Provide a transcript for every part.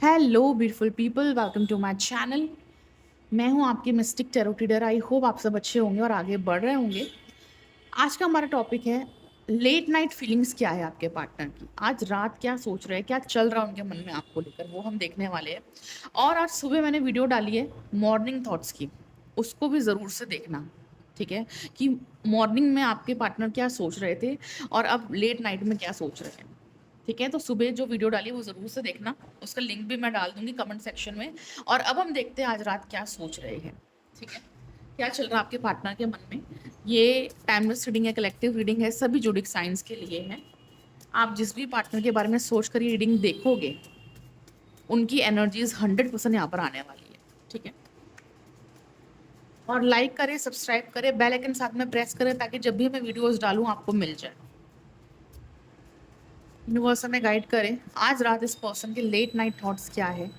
Hello beautiful people, welcome to my channel. मैं हूं आपकी mystic tarot reader. I hope आप सब अच्छे होंगे और आगे बढ़ रहे होंगे। आज का हमारा टॉपिक है लेट नाइट फीलिंग्स। क्या है आपके पार्टनर की, आज रात क्या सोच रहे हैं, क्या चल रहा है उनके मन में आपको लेकर, वो हम देखने वाले हैं। और आज सुबह मैंने वीडियो डाली है मॉर्निंग थॉट्स की, उसको भी ज़रूर से देखना। ठीक है, कि मॉर्निंग में आपके पार्टनर क्या सोच रहे थे और अब लेट नाइट में क्या सोच रहे हैं। ठीक है, तो सुबह जो वीडियो डाली वो ज़रूर से देखना, उसका लिंक भी मैं डाल दूंगी कमेंट सेक्शन में। और अब हम देखते हैं आज रात क्या सोच रहे हैं। ठीक है, क्या चल रहा है आपके पार्टनर के मन में। ये टाइमलेस रीडिंग है, कलेक्टिव रीडिंग है, सभी जोडिक साइंस के लिए है। आप जिस भी पार्टनर के बारे में सोच कर ये रीडिंग देखोगे, उनकी एनर्जीज 100% यहाँ पर आने वाली है। ठीक है, और लाइक करें, सब्सक्राइब करें, बेल आइकन साथ में प्रेस करें, ताकि जब भी मैं वीडियोस डालूं आपको मिल जाए। यूनिवर्स हमें गाइड करें आज रात इस पर्सन के लेट नाइट थॉट्स क्या है।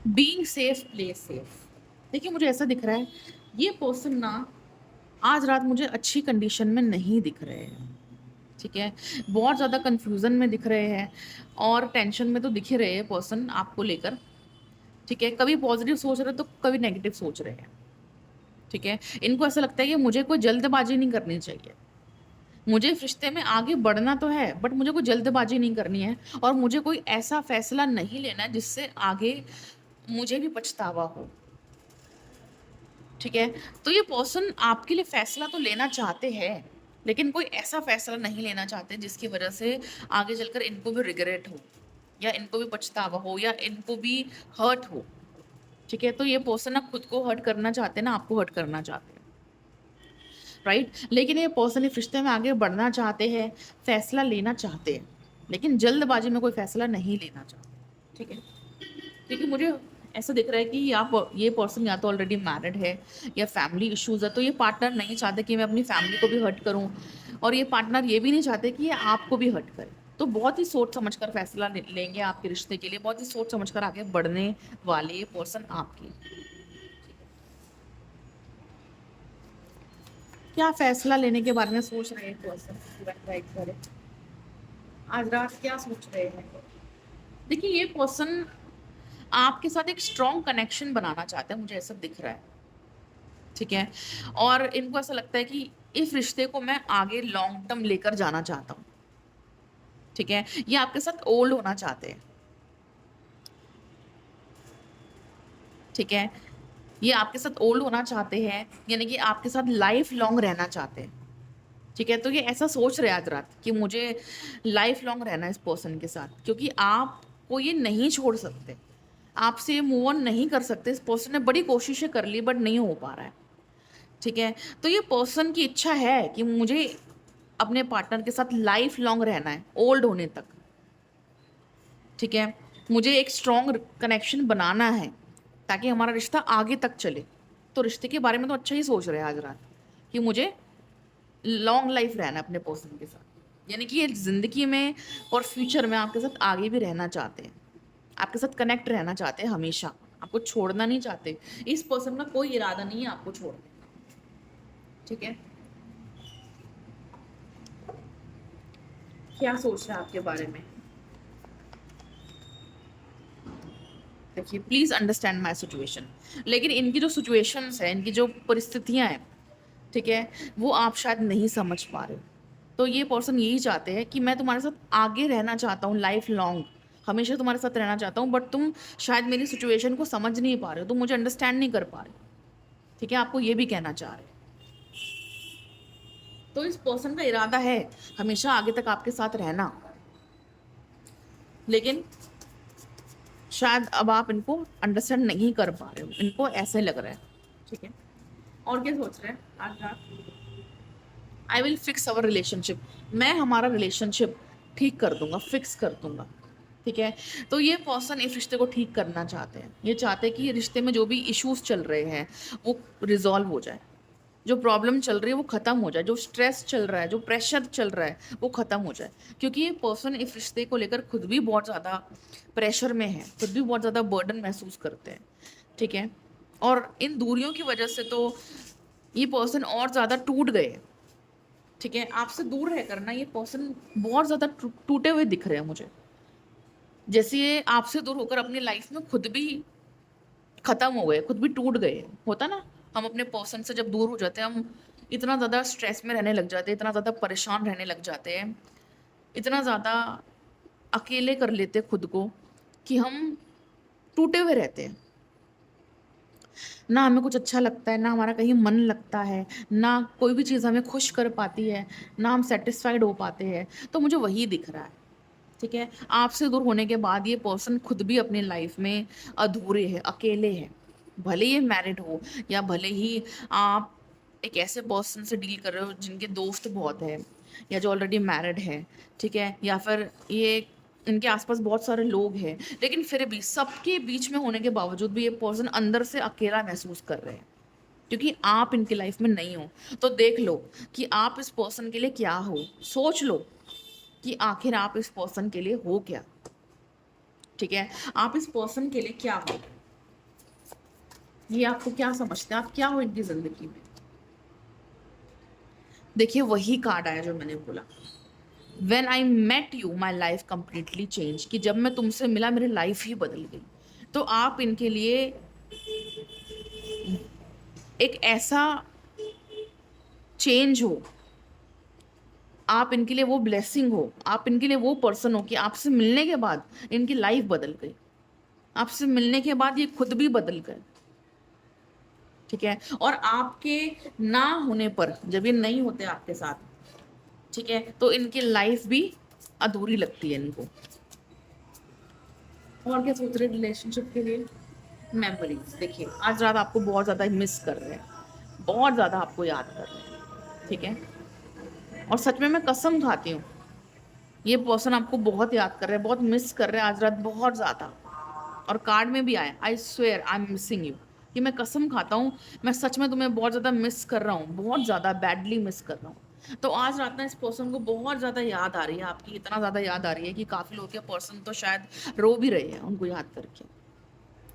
Being safe, play safe. देखिए, मुझे ऐसा दिख रहा है ये पर्सन ना आज रात मुझे अच्छी कंडीशन में नहीं दिख रहे हैं। ठीक है, बहुत ज़्यादा कंफ्यूजन में दिख रहे हैं और टेंशन में तो दिख ही रहे हैं पर्सन आपको लेकर। ठीक है, कभी पॉजिटिव सोच रहे हैं तो कभी नेगेटिव सोच रहे हैं। ठीक है, इनको ऐसा लगता है कि मुझे कोई जल्दबाजी नहीं करनी चाहिए। मुझे इस रिश्ते में आगे बढ़ना तो है, बट मुझे कोई जल्दबाजी नहीं करनी है और मुझे कोई ऐसा फैसला नहीं लेना है जिससे आगे मुझे भी पछतावा हो। ठीक है, तो ये पर्सन आपके लिए फैसला तो लेना चाहते हैं, लेकिन कोई ऐसा फैसला नहीं लेना चाहते जिसकी वजह से आगे चलकर इनको भी रिग्रेट हो, या इनको भी पछतावा हो, या इनको भी हर्ट हो। ठीक है, तो ये पर्सन ना खुद को हर्ट करना चाहते हैं, ना आपको हर्ट करना चाहते हैं। राइट, लेकिन ये पर्सन इस रिश्ते में आगे बढ़ना चाहते हैं, फैसला लेना चाहते हैं, लेकिन जल्दबाजी में कोई फैसला नहीं लेना चाहते। ठीक है, क्योंकि मुझे ऐसा दिख रहा है कि आप ये पर्सन या तो ऑलरेडी मैरिड है या फैमिली इश्यूज है, तो ये पार्टनर नहीं चाहते कि मैं अपनी फैमिली को भी हर्ट करूं, और ये पार्टनर ये भी नहीं चाहते कि ये आपको भी हर्ट करे। तो बहुत ही सोच समझकर फैसला लेंगे आपके रिश्ते के लिए, बहुत ही सोच समझकर आगे बढ़ने वाले ये पर्सन आपके। क्या फैसला लेने के बारे में सोच रहे हैं पर्सन, आज रात क्या सोच रहे हैं। देखिए, ये पर्सन आपके साथ एक स्ट्रॉन्ग कनेक्शन बनाना चाहते हैं, मुझे ऐसा दिख रहा है। ठीक है, और इनको ऐसा लगता है कि इस रिश्ते को मैं आगे लॉन्ग टर्म लेकर जाना चाहता हूँ। ठीक है, ये आपके साथ ओल्ड होना चाहते हैं। ठीक है, ये आपके साथ ओल्ड होना चाहते हैं, यानी कि आपके साथ लाइफ लॉन्ग रहना चाहते हैं। ठीक है, तो ये ऐसा सोच रहे हैं आज रात कि मुझे लाइफ लॉन्ग रहना है इस पर्सन के साथ, क्योंकि आपको ये नहीं छोड़ सकते, आपसे मूव ऑन नहीं कर सकते। इस पर्सन ने बड़ी कोशिशें कर ली बट नहीं हो पा रहा है। ठीक है, तो ये पर्सन की इच्छा है कि मुझे अपने पार्टनर के साथ लाइफ लॉन्ग रहना है, ओल्ड होने तक। ठीक है, मुझे एक स्ट्रॉन्ग कनेक्शन बनाना है ताकि हमारा रिश्ता आगे तक चले। तो रिश्ते के बारे में तो अच्छा ही सोच रहे हैं आज रात, कि मुझे लॉन्ग लाइफ रहना है अपने पर्सन के साथ, यानी कि ये जिंदगी में और फ्यूचर में आपके साथ आगे भी रहना चाहते हैं, आपके साथ कनेक्ट रहना चाहते हैं हमेशा, आपको छोड़ना नहीं चाहते। इस पर्सन का कोई इरादा नहीं है आपको छोड़ने का। ठीक है, क्या सोच रहे हैं आपके बारे में। देखिए, प्लीज अंडरस्टैंड माई सिचुएशन, लेकिन इनकी जो सिचुएशंस है, इनकी जो परिस्थितियां हैं, ठीक है, वो आप शायद नहीं समझ पा रहे हो। तो ये पर्सन यही चाहते हैं कि मैं तुम्हारे साथ आगे रहना चाहता हूँ, लाइफ लॉन्ग हमेशा तुम्हारे साथ रहना चाहता हूँ, बट तुम शायद मेरी सिचुएशन को समझ नहीं पा रहे हो, तुम मुझे अंडरस्टैंड नहीं कर पा रहे हो। ठीक है, आपको ये भी कहना चाह रहे हैं। तो इस पर्सन का इरादा है हमेशा आगे तक आपके साथ रहना, लेकिन शायद अब आप इनको अंडरस्टैंड नहीं कर पा रहे हो, इनको ऐसे लग रहा है। ठीक है, और क्या सोच रहे हैं आज आप। I will fix our relationship, मैं हमारा रिलेशनशिप ठीक कर दूंगा, फिक्स कर दूंगा। ठीक है, तो ये पर्सन इस रिश्ते को ठीक करना चाहते हैं, ये चाहते हैं कि रिश्ते में जो भी इश्यूज चल रहे हैं वो रिजॉल्व हो जाए, जो प्रॉब्लम चल रही है वो ख़त्म हो जाए, जो स्ट्रेस चल रहा है, जो प्रेशर चल रहा है वो ख़त्म हो जाए। क्योंकि ये पर्सन इस रिश्ते को लेकर खुद भी बहुत ज़्यादा प्रेशर में है, खुद भी बहुत ज़्यादा बर्डन महसूस करते हैं। ठीक है, और इन दूरियों की वजह से तो ये पर्सन और ज़्यादा टूट गए हैं। ठीक है, आपसे दूर रहकर ना ये पर्सन बहुत ज़्यादा टूटे हुए दिख रहे हैं मुझे। जैसे ये आपसे दूर होकर अपनी लाइफ में खुद भी खत्म हो गए, खुद भी टूट गए। होता ना, हम अपने पर्सन से जब दूर हो जाते हैं, हम इतना ज़्यादा स्ट्रेस में रहने लग जाते हैं, इतना ज़्यादा परेशान रहने लग जाते हैं, इतना ज़्यादा अकेले कर लेते हैं खुद को कि हम टूटे हुए रहते हैं। ना हमें कुछ अच्छा लगता है, ना हमारा कहीं मन लगता है, ना कोई भी चीज़ हमें खुश कर पाती है, ना हम सैटिस्फाइड हो पाते हैं। तो मुझे वही दिख रहा है, ठीक है? आपसे दूर होने के बाद ये पर्सन खुद भी अपनी लाइफ में अधूरे है, अकेले है। भले ही मैरिड हो या भले ही आप एक ऐसे पर्सन से डील कर रहे हो जिनके दोस्त बहुत हैं या जो ऑलरेडी मैरिड है, ठीक है? या फिर ये इनके आसपास बहुत सारे लोग हैं, लेकिन फिर भी सबके बीच में होने के बावजूद भी ये पर्सन अंदर से अकेला महसूस कर रहे हैं, क्योंकि आप इनकी लाइफ में नहीं हो। तो देख लो कि आप इस पर्सन के लिए क्या हो, सोच लो कि आखिर आप इस पर्सन के लिए हो क्या, ठीक है? आप इस पर्सन के लिए क्या हो, ये आपको क्या समझते हैं, आप क्या हो इनकी जिंदगी में। देखिए वही कार्ड आया जो मैंने बोला, when I met you my life completely change, कि जब मैं तुमसे मिला मेरी लाइफ ही बदल गई। तो आप इनके लिए एक ऐसा चेंज हो, आप इनके लिए वो ब्लेसिंग हो, आप इनके लिए वो पर्सन हो कि आपसे मिलने के बाद इनकी लाइफ बदल गई, आपसे मिलने के बाद ये खुद भी बदल गए, ठीक है? और आपके ना होने पर, जब ये नहीं होते आपके साथ, ठीक है, तो इनकी लाइफ भी अधूरी लगती है इनको। और क्या सोच रहे रिलेशनशिप के लिए? मेमोरीज, देखिए आज रात आपको बहुत ज़्यादा मिस कर रहे हैं, बहुत ज़्यादा आपको याद कर रहे हैं, ठीक है? और सच में मैं कसम खाती हूँ, ये पर्सन आपको बहुत याद कर रहे हैं, बहुत मिस कर रहे हैं आज रात, बहुत ज़्यादा। और कार्ड में भी आया, I swear I am missing you, कि मैं कसम खाता हूँ, मैं सच में तुम्हें बहुत ज़्यादा मिस कर रहा हूँ, बहुत ज़्यादा बैडली मिस कर रहा हूँ। तो आज रात ना इस पर्सन को बहुत ज़्यादा याद आ रही है आपकी, इतना ज़्यादा याद आ रही है कि काफ़ी लोग के पर्सन तो शायद रो भी रहे हैं उनको याद करके,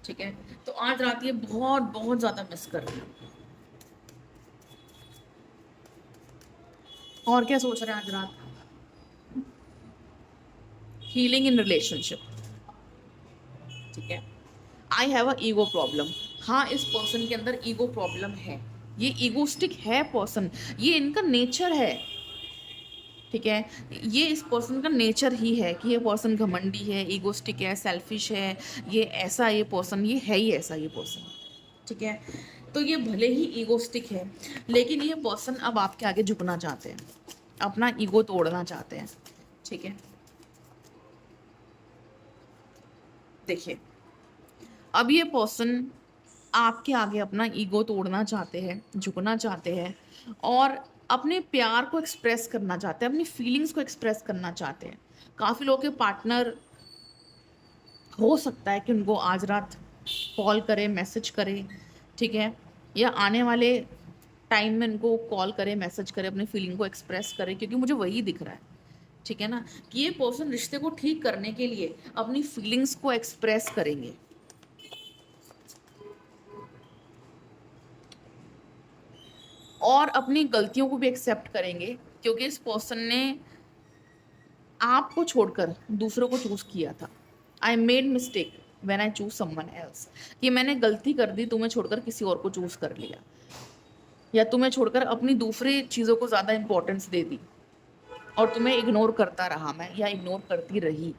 ठीक है? तो आज रात ये बहुत बहुत ज़्यादा मिस कर रही है। और क्या सोच रहे हैं आज रात? हीलिंग इन रिलेशनशिप, ठीक है? I have a ego problem, हाँ इस पर्सन के अंदर ईगो प्रॉब्लम है, ये ईगोस्टिक है पर्सन, ये इनका नेचर है, ठीक है? ये इस पर्सन का नेचर ही है कि ये पर्सन घमंडी है, ईगोस्टिक है, सेल्फिश है, ये ऐसा, ये पर्सन ये है ही ऐसा ये पर्सन, ठीक है? तो ये भले ही ईगोस्टिक है, लेकिन ये पर्सन अब आपके आगे झुकना चाहते हैं, अपना ईगो तोड़ना चाहते हैं, ठीक है? देखिए अब ये पर्सन आपके आगे अपना ईगो तोड़ना चाहते हैं, झुकना चाहते हैं, और अपने प्यार को एक्सप्रेस करना चाहते हैं, अपनी फीलिंग्स को एक्सप्रेस करना चाहते हैं। काफ़ी लोगों के पार्टनर हो सकता है कि उनको आज रात कॉल करे, मैसेज करे, ठीक है? या आने वाले टाइम में उनको कॉल करे, मैसेज करे, अपनी फीलिंग को एक्सप्रेस करे, क्योंकि मुझे वही दिख रहा है, ठीक है ना? कि ये पर्सन रिश्ते को ठीक करने के लिए अपनी फीलिंग्स को एक्सप्रेस करेंगे, और अपनी गलतियों को भी एक्सेप्ट करेंगे, क्योंकि इस पर्सन ने आपको छोड़कर दूसरों को चूज किया था। I made mistake when I choose someone else, कि मैंने गलती कर दी, तुम्हें छोड़कर किसी और को चूज कर लिया, या तुम्हें छोड़कर अपनी दूसरी चीज़ों को ज़्यादा इंपॉर्टेंस दे दी, और तुम्हें इग्नोर करता रहा मैं, या इग्नोर करती रही,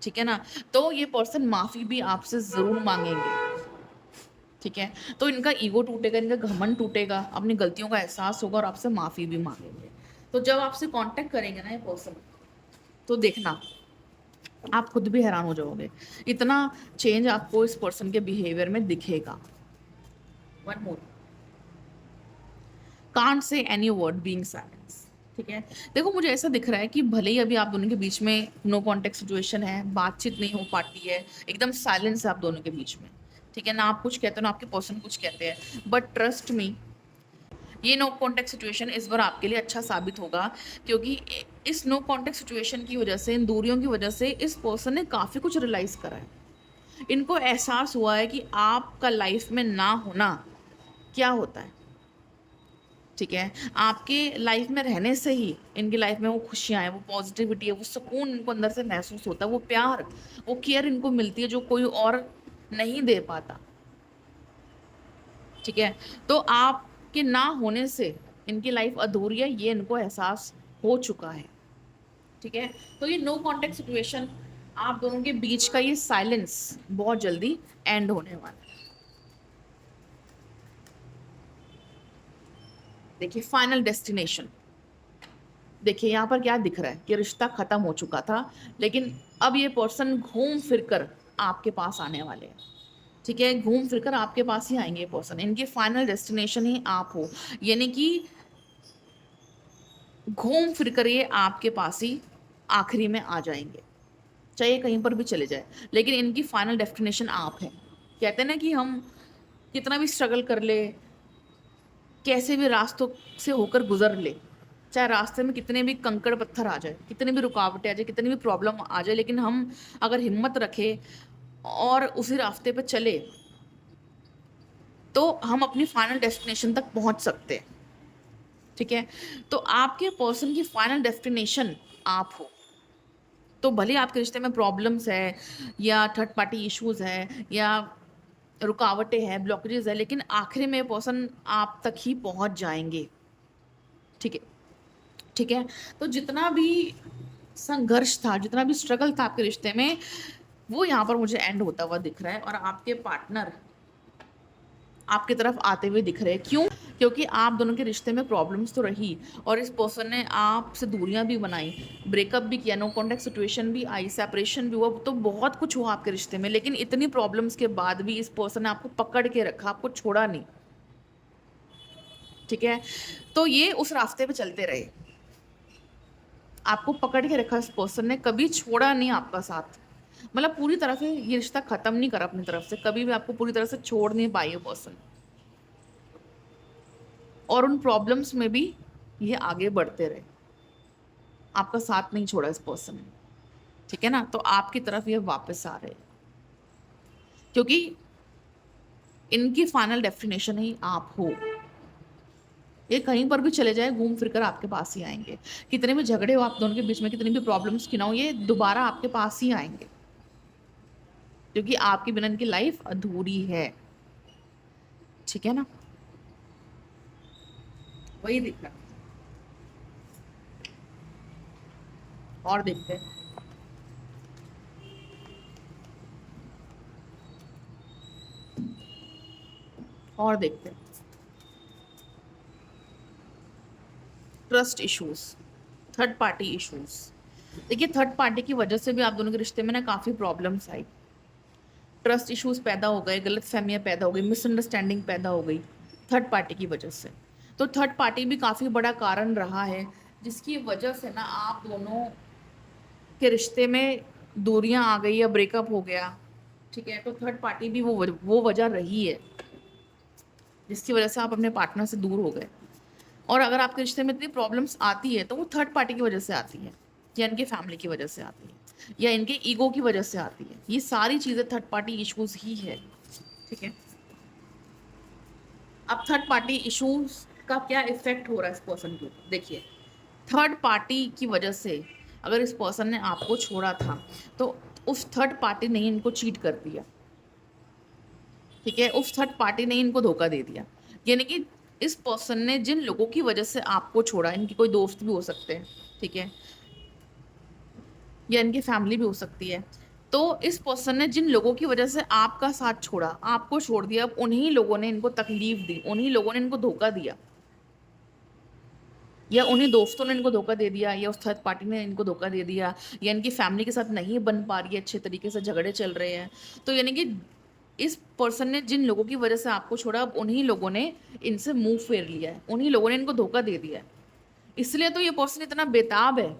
ठीक है ना? तो ये पर्सन माफ़ी भी आपसे ज़रूर मांगेंगे, ठीक है? तो इनका ईगो टूटेगा, इनका घमंड टूटेगा, अपनी गलतियों का एहसास होगा, और आपसे माफ़ी भी मांगेंगे। तो जब आपसे कांटेक्ट करेंगे ना ये पर्सन, तो देखना आप खुद भी हैरान हो जाओगे, इतना चेंज आपको इस पर्सन के बिहेवियर में दिखेगा। One more, can't say any word being silence, ठीक है? देखो मुझे ऐसा दिख रहा है कि भले ही अभी आप दोनों के बीच में नो कॉन्टेक्ट सिचुएशन है, बातचीत नहीं हो पाती है, एकदम साइलेंस है आप दोनों के बीच में, ठीक है ना? आप कुछ कहते हो ना आपके पर्सन कुछ कहते हैं, बट ट्रस्ट मी, ये नो कॉन्टेक्ट सिचुएशन इस बार आपके लिए अच्छा साबित होगा, क्योंकि इस नो कॉन्टेक्ट सिचुएशन की वजह से, इन दूरियों की वजह से इस पर्सन ने काफ़ी कुछ रियलाइज़ करा है। इनको एहसास हुआ है कि आपका लाइफ में ना होना क्या होता है, ठीक है? आपके लाइफ में रहने से ही इनकी लाइफ में वो खुशियाँ हैं, वो पॉज़िटिविटी है, वो सुकून इनको अंदर से महसूस होता है, वो प्यार, वो केयर इनको मिलती है जो कोई और नहीं दे पाता। ठीक है? तो आपके ना होने से इनकी लाइफ अधूरी है, ये इनको एहसास हो चुका है। ठीक है? तो ये नो कॉन्टैक्ट सिचुएशन, आप दोनों के बीच का ये साइलेंस बहुत जल्दी एंड होने वाला है। देखिए फाइनल डेस्टिनेशन, देखिए यहाँ पर क्या दिख रहा है कि रिश्ता खत्म हो चुका था, लेकिन अब ये पर्सन घूम फिर कर आपके पास आने वाले हैं। ठीक है? घूम फिर कर आपके पास ही आएँगे ये पर्सन, इनकी फाइनल डेस्टिनेशन ही आप हो। यानी कि घूम फिर कर ये आपके पास ही आखिरी में आ जाएँगे, चाहे कहीं पर भी चले जाएँ, लेकिन इनकी फाइनल डेस्टिनेशन आप हैं। कहते हैं ना कि हम कितना भी स्ट्रगल कर ले, कैसे भी रास्तों से होकर गुज़र ले, चाहे रास्ते में कितने भी कंकड़ पत्थर आ जाए, कितनी भी रुकावटें आ जाए, कितनी भी प्रॉब्लम आ जाए, लेकिन हम अगर हिम्मत रखें और उसी रास्ते पे चले, तो हम अपनी फाइनल डेस्टिनेशन तक पहुँच सकते हैं। ठीक है? तो आपके पर्सन की फाइनल डेस्टिनेशन आप हो। तो भले ही आपके रिश्ते में प्रॉब्लम्स है या थर्ड पार्टी इश्यूज़ है या रुकावटें हैं, ब्लॉकेजेस हैं, लेकिन आखिर में पर्सन आप तक ही पहुँच जाएँगे। ठीक है? ठीक है? तो जितना भी संघर्ष था, जितना भी स्ट्रगल था आपके रिश्ते में, वो यहाँ पर मुझे एंड होता हुआ दिख रहा है और आपके पार्टनर आपकी तरफ आते हुए दिख रहे हैं। क्यों? क्योंकि आप दोनों के रिश्ते में प्रॉब्लम्स तो रही और इस पर्सन ने आपसे दूरियां भी बनाई, ब्रेकअप भी किया, नो कॉन्टैक्ट सिचुएशन भी आई, सेपरेशन भी हुआ, तो बहुत कुछ हुआ आपके रिश्ते में। लेकिन इतनी प्रॉब्लम्स के बाद भी इस पर्सन ने आपको पकड़ के रखा, आपको छोड़ा नहीं। ठीक है? तो ये उस रास्ते पे चलते रहे। आपको पकड़ के रखा इस पर्सन ने, कभी छोड़ा नहीं आपका साथ। मतलब पूरी तरह से ये रिश्ता खत्म नहीं करा अपनी तरफ से, कभी भी आपको पूरी तरह से छोड़ नहीं पाई ये पर्सन। और उन प्रॉब्लम्स में भी ये आगे बढ़ते रहे, आपका साथ नहीं छोड़ा इस पर्सन ने। ठीक है ना? तो आपकी तरफ ये वापस आ रहे हैं, क्योंकि इनकी फाइनल डेस्टिनेशन ही आप हो। ये कहीं पर भी चले जाए, घूम फिर कर आपके पास ही आएंगे। कितने भी झगड़े हो आप दोनों के बीच में, कितनी भी प्रॉब्लम्स क्यों ना हो, ये दोबारा आपके पास ही आएंगे, क्योंकि आपके बिना इनकी लाइफ अधूरी है। ठीक है ना? वही दिख रहा है। और देखते हैं। और देखते हैं। Trust issues, third party issues. देखिए थर्ड पार्टी की वजह से भी आप दोनों के रिश्ते में ना काफ़ी प्रॉब्लम्स आई, ट्रस्ट इश्यूज पैदा हो गए, गलत फहमियाँ पैदा हो गई, मिसअंडरस्टैंडिंग पैदा हो गई थर्ड पार्टी की वजह से। तो थर्ड पार्टी भी काफ़ी बड़ा कारण रहा है, जिसकी वजह से ना आप दोनों के रिश्ते में दूरियां आ गई या ब्रेकअप हो गया। ठीक है? तो थर्ड पार्टी भी वो वजह रही है जिसकी वजह से आप अपने पार्टनर से दूर हो गए। और अगर आपके रिश्ते में इतनी प्रॉब्लम्स आती है तो वो थर्ड पार्टी की वजह से आती है, या इनके फैमिली की वजह से आती है, या इनके ईगो की वजह से आती है। ये सारी चीज़ें थर्ड पार्टी इश्यूज ही है। ठीक है? अब थर्ड पार्टी इश्यूज का क्या इफेक्ट हो रहा है इस पर्सन के ऊपर, देखिए थर्ड पार्टी की वजह से अगर इस पर्सन ने आपको छोड़ा था, तो उस थर्ड पार्टी ने इनको चीट कर दिया। ठीक है? उस थर्ड पार्टी ने इनको धोखा दे दिया। यानी कि इस पर्सन ने जिन लोगों की वजह से आपको छोड़ा, इनके कोई दोस्त भी हो सकते हैं, ठीक है, या इनकी फैमिली भी हो सकती है। तो इस पर्सन ने जिन लोगों की वजह से आपका साथ छोड़ा, आपको छोड़ दिया, अब उन्हीं लोगों ने इनको तकलीफ दी, उन्हीं लोगों ने इनको धोखा दिया, या उन्हीं दोस्तों ने इनको धोखा दे दिया, या उस थर्ड पार्टी ने इनको धोखा दे दिया, या इनकी फैमिली के साथ नहीं बन पा रही है अच्छे तरीके से, झगड़े चल रहे हैं। तो यानी कि इस पर्सन ने जिन लोगों की वजह से आपको छोड़ा, अब उन्हीं लोगों ने इनसे मुंह फेर लिया है, उन्हीं लोगों ने इनको धोखा दे दिया है। इसलिए तो ये पर्सन इतना बेताब है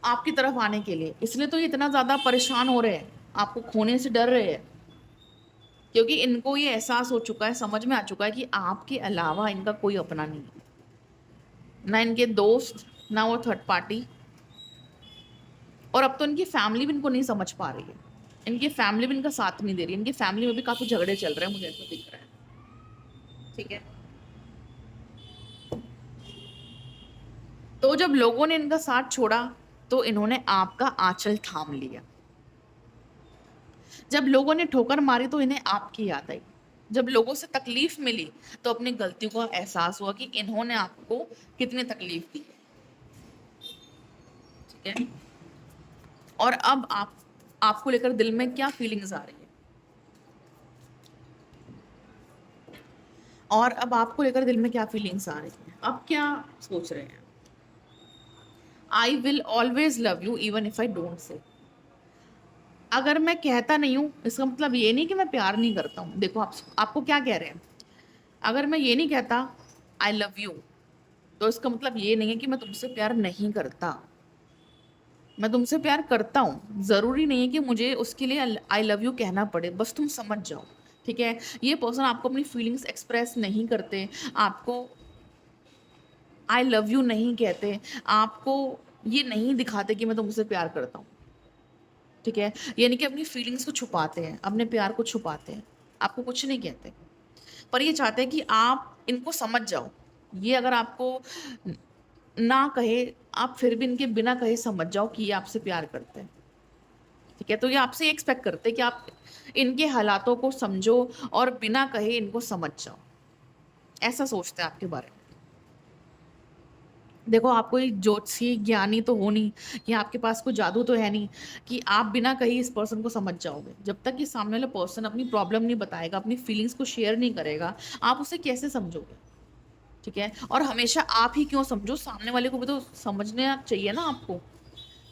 आपकी तरफ आने के लिए, इसलिए तो ये इतना ज़्यादा परेशान हो रहे हैं, आपको खोने से डर रहे हैं, क्योंकि इनको ये एहसास हो चुका है, समझ में आ चुका है कि आपके अलावा इनका कोई अपना नहीं है, ना इनके दोस्त, ना वो थर्ड पार्टी। और अब तो इनकी फैमिली भी इनको नहीं समझ पा रही है, इनकी फैमिली भी इनका साथ नहीं दे रही, इनकी फैमिली में भी काफ़ी झगड़े चल रहे हैं, मुझे ऐसा दिख रहा है। ठीक है? तो जब लोगों ने इनका साथ छोड़ा, तो इन्होंने आपका आँचल थाम लिया। जब लोगों ने ठोकर मारी तो इन्हें आपकी याद आई। जब लोगों से तकलीफ मिली, तो अपनी गलतियों का एहसास हुआ कि इन्होंने आपको कितनी तकलीफ दी है, ठीक है? और अब आपको लेकर दिल में क्या फीलिंग्स आ रही है? और अब आपको लेकर दिल में क्या फीलिंग्स आ रही हैं? अब क्या सोच रहे हैं? I will always love you even if I don't say. अगर मैं कहता नहीं हूँ, इसका मतलब ये नहीं कि मैं प्यार नहीं करता हूँ। देखो आपको क्या कह रहे हैं? अगर मैं ये नहीं कहता आई लव यू, तो इसका मतलब ये नहीं है कि मैं तुमसे प्यार नहीं करता। मैं तुमसे प्यार करता हूँ, ज़रूरी नहीं है कि मुझे उसके लिए आई लव यू कहना पड़े, बस तुम समझ जाओ, ठीक है? ये पर्सन आपको अपनी फीलिंग्स एक्सप्रेस नहीं करते, आपको आई लव यू नहीं कहते, आपको ये नहीं दिखाते कि मैं तुमसे प्यार करता हूँ, ठीक है? यानी कि अपनी फीलिंग्स को छुपाते हैं, अपने प्यार को छुपाते हैं, आपको कुछ नहीं कहते, पर ये चाहते हैं कि आप इनको समझ जाओ। ये अगर आपको ना कहे, आप फिर भी इनके बिना कहे समझ जाओ कि ये आपसे प्यार करते हैं, ठीक है? तो ये आपसे ये एक्सपेक्ट करते हैं कि आप इनके हालातों को समझो और बिना कहे इनको समझ जाओ। ऐसा सोचते हैं आपके बारे में। देखो, आप कोई ज्योतिषी ज्ञानी तो हो नहीं, या आपके पास कोई जादू तो है नहीं कि आप बिना कहीं इस पर्सन को समझ जाओगे। जब तक कि सामने वाला पर्सन अपनी प्रॉब्लम नहीं बताएगा, अपनी फीलिंग्स को शेयर नहीं करेगा, आप उसे कैसे समझोगे? ठीक है? और हमेशा आप ही क्यों समझो, सामने वाले को भी तो समझना चाहिए ना आपको।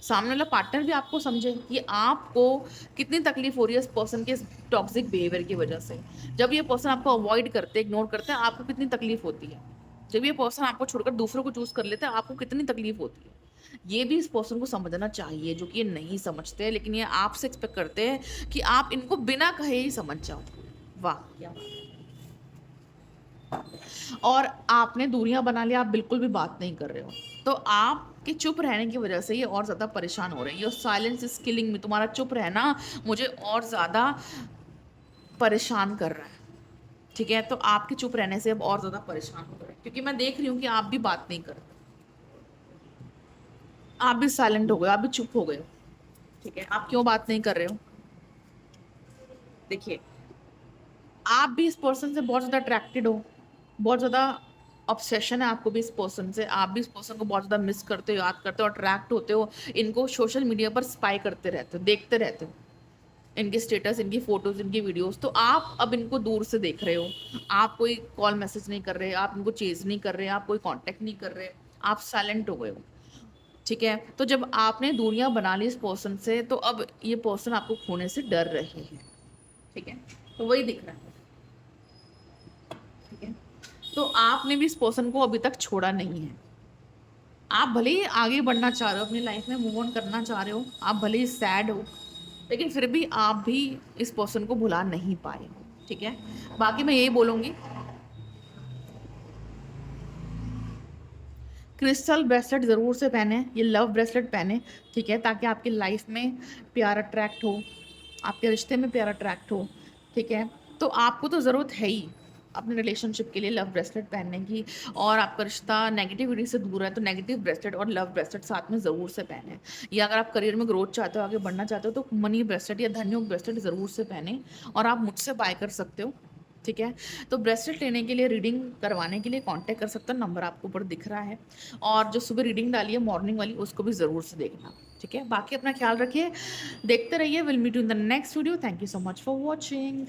सामने वाला पार्टनर भी आपको समझे कि आपको कितनी तकलीफ हो रही है इस पर्सन के टॉक्सिक बिहेवियर की वजह से। जब ये पर्सन आपको अवॉइड करते, इग्नोर करते हैं, आपको कितनी तकलीफ होती है। जब ये पर्सन आपको छोड़कर दूसरों को चूज़ कर लेते हैं, आपको कितनी तकलीफ होती है। ये भी इस पर्सन को समझना चाहिए, जो कि ये नहीं समझते, लेकिन ये आपसे एक्सपेक्ट करते हैं कि आप इनको बिना कहे ही समझ जाओ। वाह! क्या बात है। और आपने दूरियां बना लिया, आप बिल्कुल भी बात नहीं कर रहे हो, तो आपके चुप रहने की वजह से ये और ज़्यादा परेशान हो रहे हैं। योर साइलेंस इज किलिंग मी। तुम्हारा चुप रहना मुझे और ज़्यादा परेशान कर रहा है, ठीक है? तो आपके चुप रहने से अब और ज़्यादा परेशान हो रहे हैं, क्योंकि मैं देख रही हूँ कि आप भी बात नहीं कर रहे, आप भी साइलेंट हो गए, आप भी चुप हो गए हो, ठीक है? आप क्यों बात नहीं कर रहे हो? देखिए, आप भी इस पर्सन से बहुत ज़्यादा अट्रैक्टेड हो, बहुत ज़्यादा ऑब्सेशन है आपको भी इस पर्सन से, आप भी इस पर्सन को बहुत ज़्यादा मिस करते हो, याद करते हो, अट्रैक्ट होते हो, इनको सोशल मीडिया पर स्पाई करते रहते हो, देखते रहते हो, इनके स्टेटस, इनकी फ़ोटोज़, इनकी वीडियोज़। तो आप अब इनको दूर से देख रहे हो, आप कोई कॉल मैसेज नहीं कर रहे, आप इनको चेज़ नहीं कर रहे, आप कोई कॉन्टैक्ट नहीं कर रहे, आप साइलेंट हो गए हो, ठीक है? तो जब आपने दूरियाँ बना ली इस पर्सन से, तो अब ये पर्सन आपको खोने से डर रहे हैं, ठीक है? तो वही दिख रहा है। ठीक है? तो आपने भी इस पर्सन को अभी तक छोड़ा नहीं है। आप भले ही आगे बढ़ना चाह रहे हो, अपनी लाइफ में मूव ऑन करना चाह रहे हो, आप भले ही सैड हो, लेकिन फिर भी आप भी इस पर्सन को भुला नहीं पाए हो, ठीक है? बाकी मैं यही बोलूँगी, क्रिस्टल ब्रेसलेट ज़रूर से पहने, ये लव ब्रेसलेट पहने, ठीक है? ताकि आपकी लाइफ में प्यार अट्रैक्ट हो, आपके रिश्ते में प्यार अट्रैक्ट हो, ठीक है? तो आपको तो ज़रूरत है ही अपने रिलेशनशिप के लिए लव ब्रेसलेट पहनने की, और आपका रिश्ता नेगेटिविटी से दूर है, तो नेगेटिव ब्रेसलेट और लव ब्रेसलेट साथ में ज़रूर से पहने। या अगर आप करियर में ग्रोथ चाहते हो, आगे बढ़ना चाहते हो, तो मनी ब्रेसलेट या धनयोग ब्रेसलेट ज़रूर से पहने, और आप मुझसे बाय कर सकते हो, ठीक है? तो ब्रेसलेट लेने के लिए, रीडिंग करवाने के लिए कॉन्टैक्ट कर सकते हो, नंबर आपको ऊपर दिख रहा है। और जो सुबह रीडिंग डाली है मॉर्निंग वाली, उसको भी ज़रूर से देखना, ठीक है? बाकी अपना ख्याल रखिए, देखते रहिए। Will meet you in the next video. Thank you so much for watching.